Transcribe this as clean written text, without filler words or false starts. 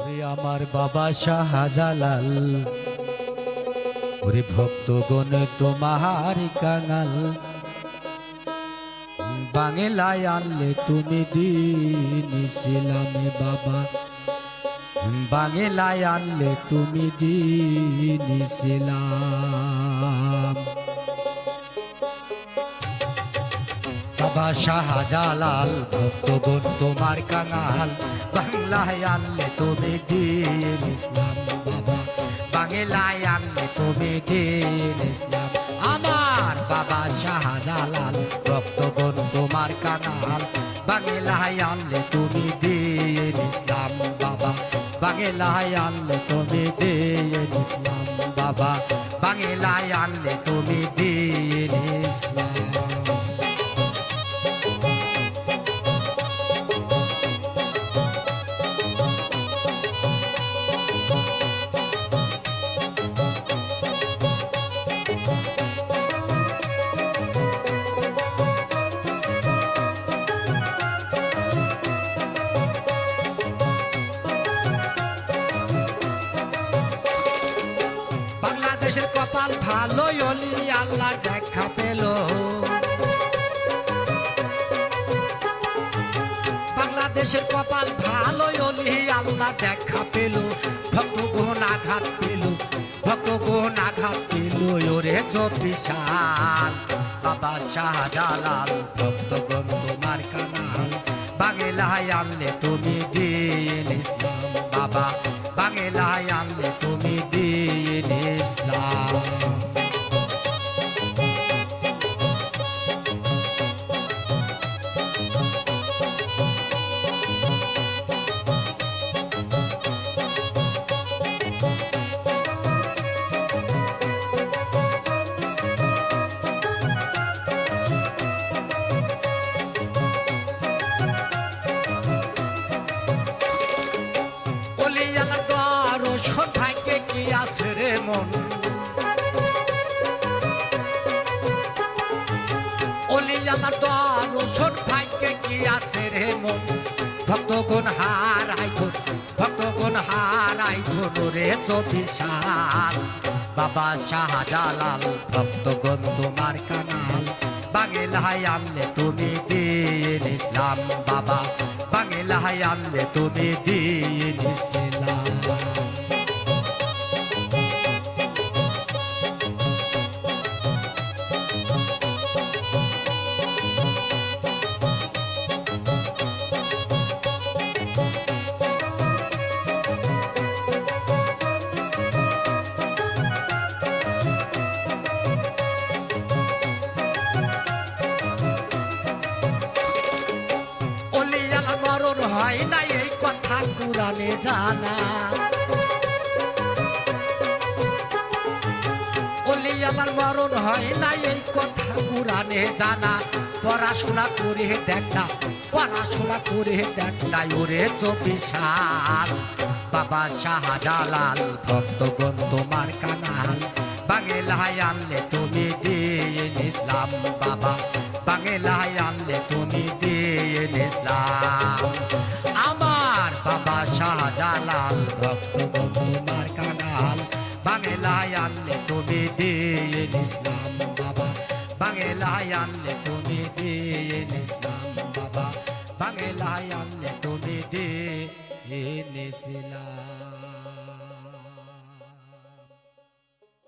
ওরে আমার বাবা শাহজালাল, ওরে ভক্তগণ তোমার কাঙাল, বাংলায় আনলে তুমি দিন ইসলামে বাবা, বাংলায় আনলে তুমি দিন ইসলাম। বাবা শাহজালাল ভক্তগণ তোমার কাঙাল, বাংলায় আনলে তুমি দিন ইসলাম বাবা, বাংলায় আনলে তুমি দিন ইসলাম। আমার বাবা শাহজালাল ভক্তগণ তোমার কাঙাল, বাংলায় আনলে তুমি দিন ইসলাম বাবা, বাংলায় আনলে তুমি দিন ইসলাম বাবা, বাংলায় আনলে তুমি দিন ইসলাম। বাংলাদেশের কপাল ভালো, অলি আল্লাহ দেখা পেল। বাংলাদেশের কপাল ভালো, অলি আল্লাহ দেখা পেল। ভক্তগণ আঘাত পেল, ভক্তগণ আঘাত পেল, ওরে বিশাল বাবা শাহজালাল ভক্তগণ তোমার কাঙাল, বাংলায় আনলে তুমি দিন ইসলাম বাবা, বাংলায় আনলে তুমি দিন ইসলাম। রে মন অলি আমার দর্শন ভাইকে কি আছে রে মন, ভক্তগণ হারাই ধন, ভক্তগণ হারাই ধন রে বিশাল বাবা শাহজালাল ভক্তগণ তোমার কাঙাল, বাংলায় আনলে তুমি দিন ইসলাম বাবা, বাংলায় আনলে তুমি দিন ইসলাম। মরণ হয় না এই কথা কুরানে জানা, অলি আমার মরণ হয় না এই কথা কুরানে জানা। পড়াশোনা করে দেখ না, পড়াশোনা করে দেখ না ওরে বিশাল বাবা শাহজালাল ভক্তগণ তোমার কাঙাল, বাংলায় আনলে তুমি দিন ইসলাম বাবা, বাংলায় আনলে তুমি দিন ইসলাম। আমার বাবা শাহজালাল ভক্তগণ তোমার কাঙাল, বাংলায় আনলে তুমি দিন ইসলাম বাবা, বাংলায় আনলে তুমি দিন ইসলাম বাবা, বাংলায় আনলে তুমি দিন ইসলাম।